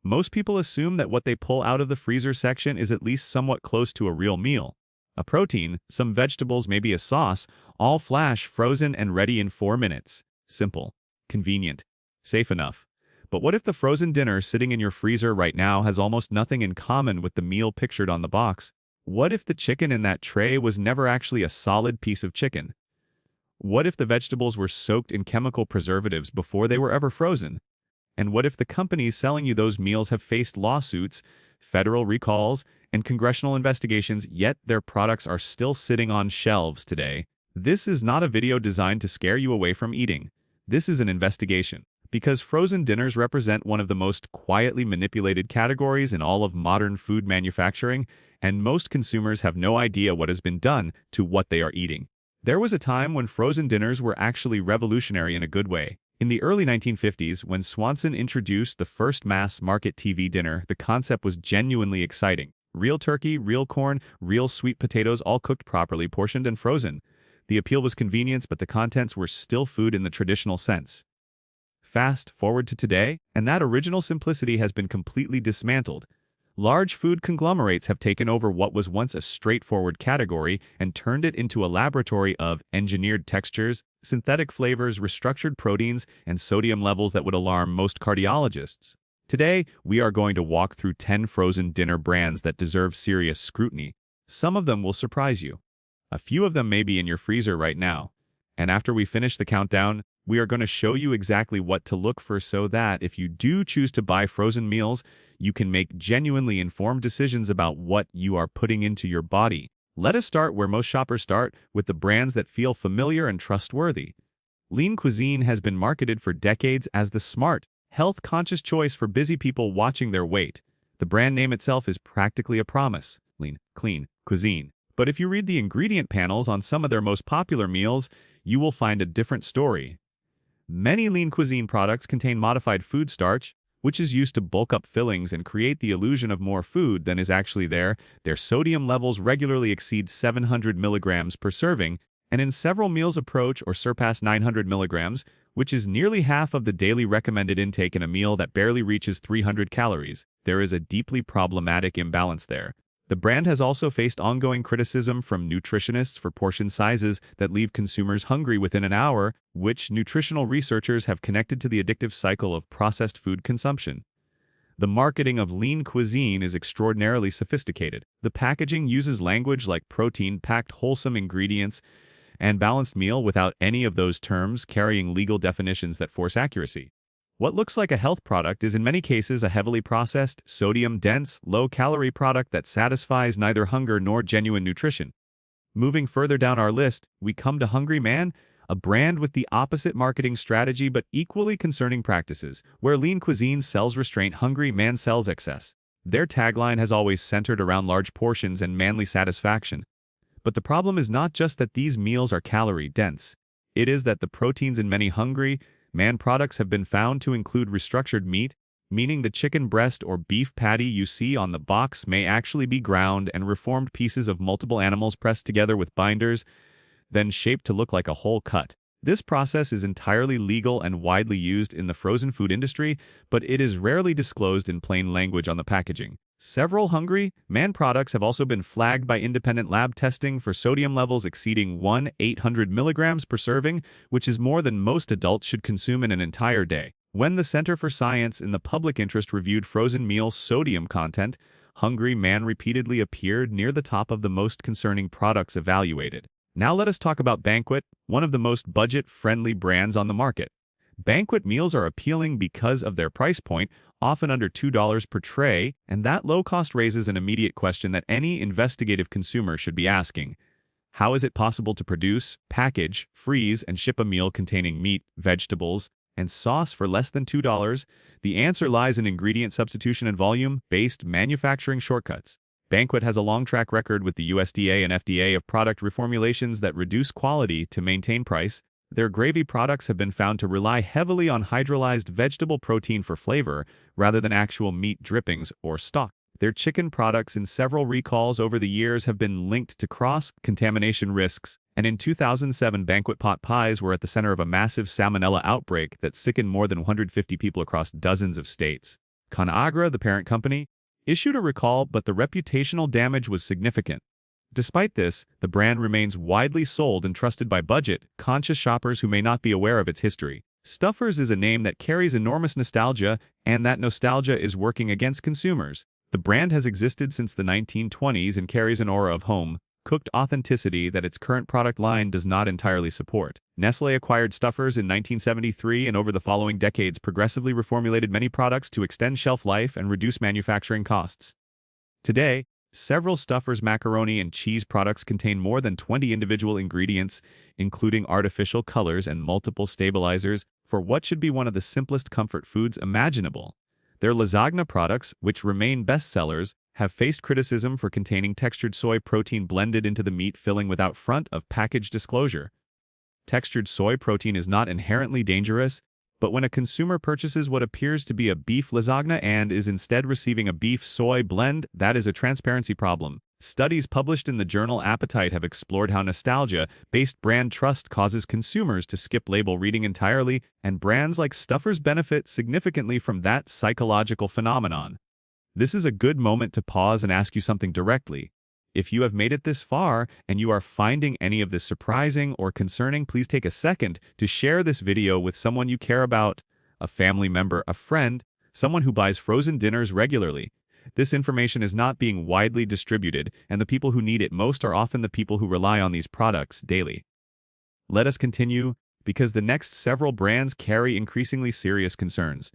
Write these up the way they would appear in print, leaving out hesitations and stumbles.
Most people assume that what they pull out of the freezer section is at least somewhat close to a real meal. A protein, some vegetables, maybe a sauce, all flash frozen and ready in 4 minutes. Simple, convenient, safe enough. But what if the frozen dinner sitting in your freezer right now has almost nothing in common with the meal pictured on the box? What if the chicken in that tray was never actually a solid piece of chicken? What if the vegetables were soaked in chemical preservatives before they were ever frozen? And what if the companies selling you those meals have faced lawsuits, federal recalls, and congressional investigations, yet their products are still sitting on shelves today? This is not a video designed to scare you away from eating. This is an investigation. Because frozen dinners represent one of the most quietly manipulated categories in all of modern food manufacturing, and most consumers have no idea what has been done to what they are eating. There was a time when frozen dinners were actually revolutionary in a good way. In the early 1950s, when Swanson introduced the first mass-market TV dinner, the concept was genuinely exciting. Real turkey, real corn, real sweet potatoes, all cooked properly, portioned and frozen. The appeal was convenience, but the contents were still food in the traditional sense. Fast forward to today, and that original simplicity has been completely dismantled. Large food conglomerates have taken over what was once a straightforward category and turned it into a laboratory of engineered textures, synthetic flavors, restructured proteins, and sodium levels that would alarm most cardiologists. Today, we are going to walk through 10 frozen dinner brands that deserve serious scrutiny. Some of them will surprise you. A few of them may be in your freezer right now. And after we finish the countdown, we are going to show you exactly what to look for so that if you do choose to buy frozen meals, you can make genuinely informed decisions about what you are putting into your body. Let us start where most shoppers start, with the brands that feel familiar and trustworthy. Lean Cuisine has been marketed for decades as the smart, health-conscious choice for busy people watching their weight. The brand name itself is practically a promise: lean, clean, cuisine. But if you read the ingredient panels on some of their most popular meals, you will find a different story. Many Lean Cuisine products contain modified food starch, which is used to bulk up fillings and create the illusion of more food than is actually there. Their sodium levels regularly exceed 700 milligrams per serving, and in several meals approach or surpass 900 milligrams, which is nearly half of the daily recommended intake in a meal that barely reaches 300 calories. There is a deeply problematic imbalance there. The brand has also faced ongoing criticism from nutritionists for portion sizes that leave consumers hungry within an hour, which nutritional researchers have connected to the addictive cycle of processed food consumption. The marketing of Lean Cuisine is extraordinarily sophisticated. The packaging uses language like protein-packed wholesome ingredients and balanced meal without any of those terms carrying legal definitions that force accuracy. What looks like a health product is in many cases a heavily processed, sodium-dense, low-calorie product that satisfies neither hunger nor genuine nutrition. Moving further down our list, we come to Hungry Man, a brand with the opposite marketing strategy but equally concerning practices. Where Lean Cuisine sells restraint, Hungry Man sells excess. Their tagline has always centered around large portions and manly satisfaction. But the problem is not just that these meals are calorie-dense. It is that the proteins in many Hungry Man products have been found to include restructured meat, meaning the chicken breast or beef patty you see on the box may actually be ground and reformed pieces of multiple animals pressed together with binders, then shaped to look like a whole cut. This process is entirely legal and widely used in the frozen food industry, but it is rarely disclosed in plain language on the packaging. Several Hungry Man products have also been flagged by independent lab testing for sodium levels exceeding 800 milligrams per serving, which is more than most adults should consume in an entire day. When the Center for Science in the Public Interest reviewed frozen meal sodium content, Hungry Man repeatedly appeared near the top of the most concerning products evaluated. Now let us talk about Banquet, one of the most budget-friendly brands on the market. Banquet meals are appealing because of their price point, often under $2 per tray, and that low cost raises an immediate question that any investigative consumer should be asking. How is it possible to produce, package, freeze, and ship a meal containing meat, vegetables, and sauce for less than $2? The answer lies in ingredient substitution and volume-based manufacturing shortcuts. Banquet has a long track record with the USDA and FDA of product reformulations that reduce quality to maintain price. Their gravy products have been found to rely heavily on hydrolyzed vegetable protein for flavor rather than actual meat drippings or stock. Their chicken products in several recalls over the years have been linked to cross-contamination risks, and in 2007 Banquet pot pies were at the center of a massive salmonella outbreak that sickened more than 150 people across dozens of states. Conagra, the parent company, issued a recall, but the reputational damage was significant. Despite this, the brand remains widely sold and trusted by budget-conscious shoppers who may not be aware of its history. Stouffer's is a name that carries enormous nostalgia, and that nostalgia is working against consumers. The brand has existed since the 1920s and carries an aura of home-cooked authenticity that its current product line does not entirely support. Nestlé acquired Stouffer's in 1973 and over the following decades progressively reformulated many products to extend shelf life and reduce manufacturing costs. Today, several Stouffer's macaroni and cheese products contain more than 20 individual ingredients, including artificial colors and multiple stabilizers, for what should be one of the simplest comfort foods imaginable. Their lasagna products, which remain bestsellers, have faced criticism for containing textured soy protein blended into the meat filling without front-of-package disclosure. Textured soy protein is not inherently dangerous, but when a consumer purchases what appears to be a beef lasagna and is instead receiving a beef-soy blend, that is a transparency problem. Studies published in the journal Appetite have explored how nostalgia-based brand trust causes consumers to skip label reading entirely, and brands like Stouffer's benefit significantly from that psychological phenomenon. This is a good moment to pause and ask you something directly. If you have made it this far and you are finding any of this surprising or concerning, please take a second to share this video with someone you care about, a family member, a friend, someone who buys frozen dinners regularly. This information is not being widely distributed, and the people who need it most are often the people who rely on these products daily. Let us continue, because the next several brands carry increasingly serious concerns.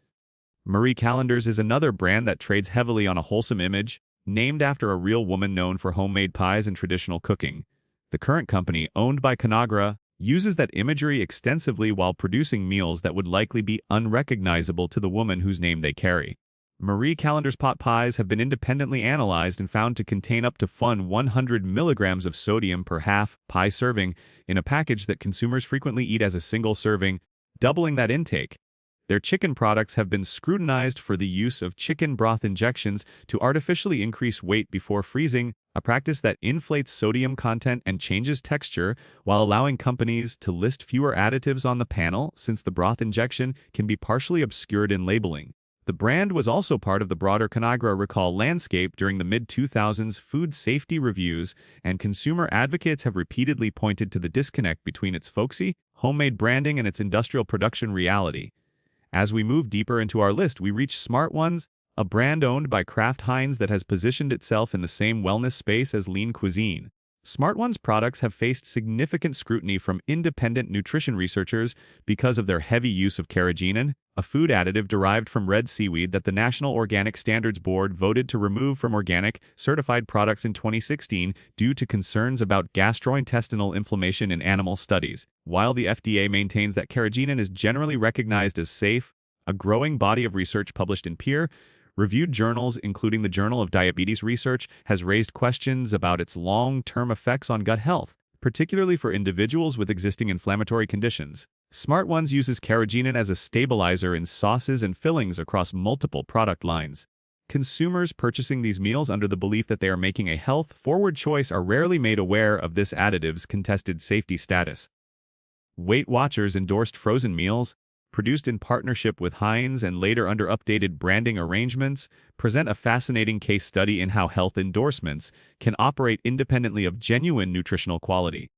Marie Callender's is another brand that trades heavily on a wholesome image, named after a real woman known for homemade pies and traditional cooking. The current company, owned by Conagra, uses that imagery extensively while producing meals that would likely be unrecognizable to the woman whose name they carry. Marie Callender's pot pies have been independently analyzed and found to contain up to 100 milligrams of sodium per half pie serving in a package that consumers frequently eat as a single serving, doubling that intake. Their chicken products have been scrutinized for the use of chicken broth injections to artificially increase weight before freezing, a practice that inflates sodium content and changes texture, while allowing companies to list fewer additives on the panel since the broth injection can be partially obscured in labeling. The brand was also part of the broader Conagra recall landscape during the mid-2000s food safety reviews, and consumer advocates have repeatedly pointed to the disconnect between its folksy, homemade branding and its industrial production reality. As we move deeper into our list, we reach Smart Ones, a brand owned by Kraft Heinz that has positioned itself in the same wellness space as lean cuisine. Smart One's products have faced significant scrutiny from independent nutrition researchers because of their heavy use of carrageenan, a food additive derived from red seaweed that the National Organic Standards Board voted to remove from organic, certified products in 2016 due to concerns about gastrointestinal inflammation in animal studies. While the FDA maintains that carrageenan is generally recognized as safe, a growing body of research published in peer-reviewed journals, including the Journal of Diabetes Research, has raised questions about its long-term effects on gut health, particularly for individuals with existing inflammatory conditions. Smart Ones uses carrageenan as a stabilizer in sauces and fillings across multiple product lines. Consumers purchasing these meals under the belief that they are making a health-forward choice are rarely made aware of this additive's contested safety status. Weight Watchers endorsed frozen meals, produced in partnership with Heinz and later under updated branding arrangements, present a fascinating case study in how health endorsements can operate independently of genuine nutritional quality.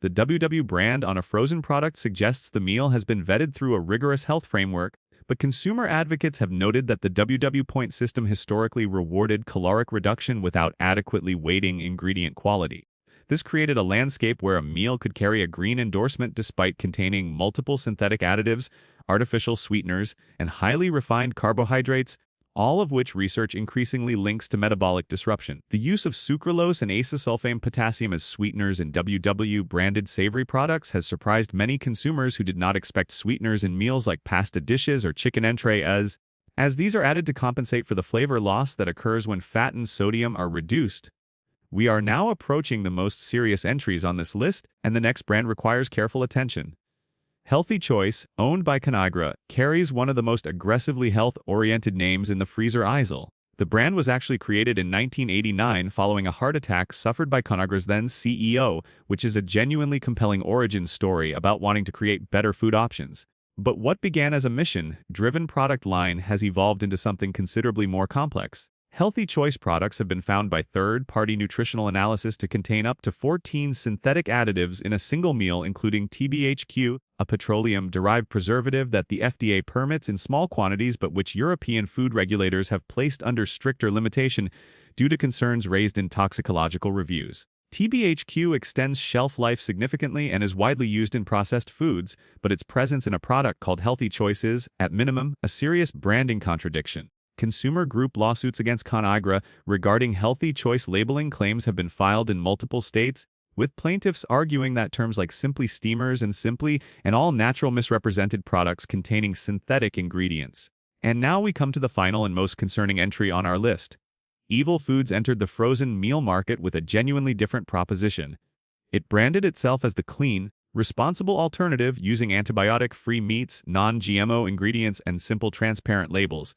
The WW brand on a frozen product suggests the meal has been vetted through a rigorous health framework, but consumer advocates have noted that the WW point system historically rewarded caloric reduction without adequately weighting ingredient quality. This created a landscape where a meal could carry a green endorsement despite containing multiple synthetic additives, artificial sweeteners, and highly refined carbohydrates, all of which research increasingly links to metabolic disruption. The use of sucralose and acesulfame potassium as sweeteners in WW-branded savory products has surprised many consumers who did not expect sweeteners in meals like pasta dishes or chicken entree as these are added to compensate for the flavor loss that occurs when fat and sodium are reduced. We are now approaching the most serious entries on this list, and the next brand requires careful attention. Healthy Choice, owned by Conagra, carries one of the most aggressively health-oriented names in the freezer aisle. The brand was actually created in 1989 following a heart attack suffered by Conagra's then CEO, which is a genuinely compelling origin story about wanting to create better food options. But what began as a mission-driven product line has evolved into something considerably more complex. Healthy choice products have been found by third-party nutritional analysis to contain up to 14 synthetic additives in a single meal, including TBHQ, a petroleum-derived preservative that the FDA permits in small quantities but which European food regulators have placed under stricter limitation due to concerns raised in toxicological reviews. TBHQ extends shelf life significantly and is widely used in processed foods, but its presence in a product called Healthy Choices, at minimum, a serious branding contradiction. Consumer group lawsuits against ConAgra regarding healthy choice labeling claims have been filed in multiple states, with plaintiffs arguing that terms like Simply Steamers and Simply and all natural misrepresented products containing synthetic ingredients. And now we come to the final and most concerning entry on our list. Evil Foods entered the frozen meal market with a genuinely different proposition. It branded itself as the clean, responsible alternative using antibiotic-free meats, non-GMO ingredients, and simple transparent labels.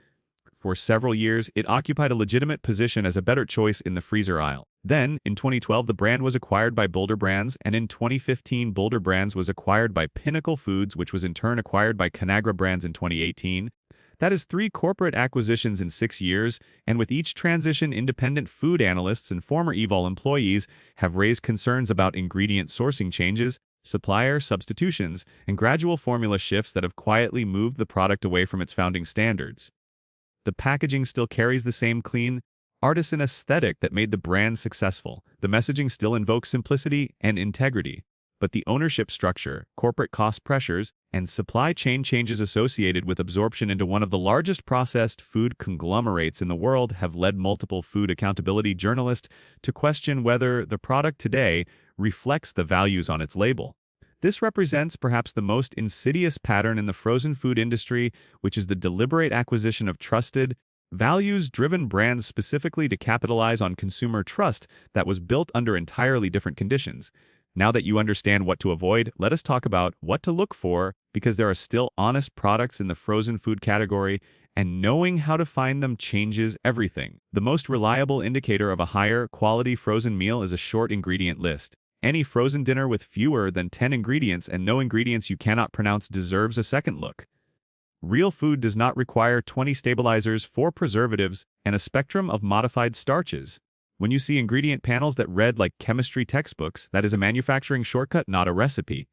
For several years, it occupied a legitimate position as a better choice in the freezer aisle. Then, in 2012, the brand was acquired by Boulder Brands, and in 2015, Boulder Brands was acquired by Pinnacle Foods, which was in turn acquired by ConAgra Brands in 2018. That is 3 corporate acquisitions in 6 years, and with each transition, independent food analysts and former Evol employees have raised concerns about ingredient sourcing changes, supplier substitutions, and gradual formula shifts that have quietly moved the product away from its founding standards. The packaging still carries the same clean, artisan aesthetic that made the brand successful. The messaging still invokes simplicity and integrity. But the ownership structure, corporate cost pressures, and supply chain changes associated with absorption into one of the largest processed food conglomerates in the world have led multiple food accountability journalists to question whether the product today reflects the values on its label. This represents perhaps the most insidious pattern in the frozen food industry, which is the deliberate acquisition of trusted, values-driven brands specifically to capitalize on consumer trust that was built under entirely different conditions. Now that you understand what to avoid, let us talk about what to look for, because there are still honest products in the frozen food category, and knowing how to find them changes everything. The most reliable indicator of a higher quality frozen meal is a short ingredient list. Any frozen dinner with fewer than 10 ingredients and no ingredients you cannot pronounce deserves a second look. Real food does not require 20 stabilizers, 4 preservatives, and a spectrum of modified starches. When you see ingredient panels that read like chemistry textbooks, that is a manufacturing shortcut, not a recipe.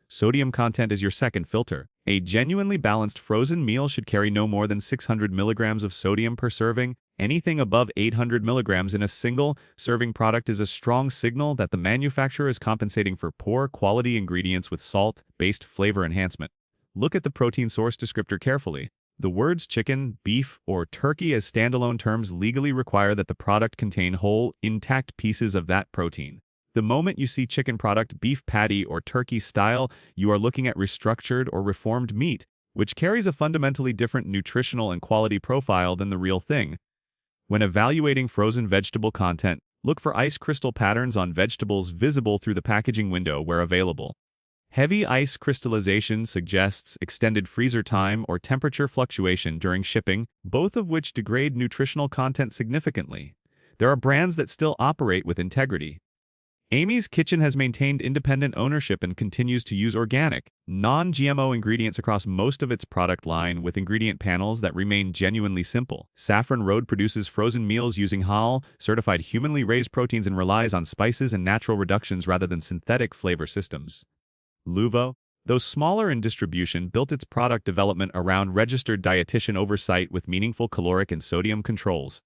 Sodium content is your second filter. A genuinely balanced frozen meal should carry no more than 600 milligrams of sodium per serving. Anything above 800 milligrams in a single serving product is a strong signal that the manufacturer is compensating for poor quality ingredients with salt-based flavor enhancement. Look at the protein source descriptor carefully. The words chicken, beef, or turkey as standalone terms legally require that the product contain whole, intact pieces of that protein. The moment you see chicken product, beef patty, or turkey style, you are looking at restructured or reformed meat, which carries a fundamentally different nutritional and quality profile than the real thing. When evaluating frozen vegetable content, look for ice crystal patterns on vegetables visible through the packaging window where available. Heavy ice crystallization suggests extended freezer time or temperature fluctuation during shipping, both of which degrade nutritional content significantly. There are brands that still operate with integrity. Amy's Kitchen has maintained independent ownership and continues to use organic, non-GMO ingredients across most of its product line with ingredient panels that remain genuinely simple. Saffron Road produces frozen meals using HAL, certified humanly raised proteins, and relies on spices and natural reductions rather than synthetic flavor systems. Luvo, though smaller in distribution, built its product development around registered dietitian oversight with meaningful caloric and sodium controls.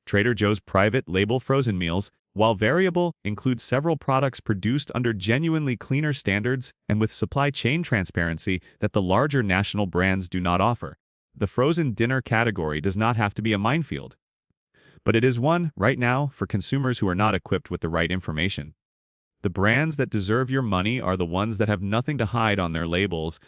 Trader Joe's private label frozen meals, while variable, include several products produced under genuinely cleaner standards and with supply chain transparency that the larger national brands do not offer. The frozen dinner category does not have to be a minefield, but it is one, right now, for consumers who are not equipped with the right information. The brands that deserve your money are the ones that have nothing to hide on their labels,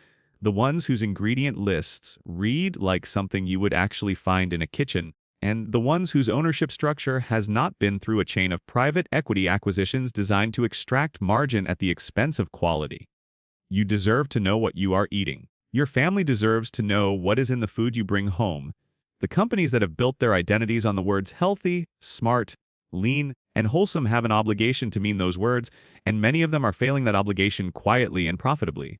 the ones whose ingredient lists read like something you would actually find in a kitchen, and the ones whose ownership structure has not been through a chain of private equity acquisitions designed to extract margin at the expense of quality. You deserve to know what you are eating. Your family deserves to know what is in the food you bring home. The companies that have built their identities on the words healthy, smart, lean, and wholesome have an obligation to mean those words, and many of them are failing that obligation quietly and profitably.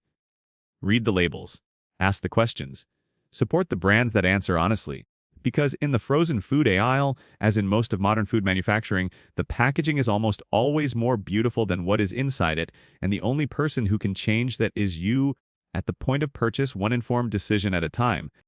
Read the labels. Ask the questions. Support the brands that answer honestly. Because in the frozen food aisle, as in most of modern food manufacturing, the packaging is almost always more beautiful than what is inside it, and the only person who can change that is you. At the point of purchase, one informed decision at a time.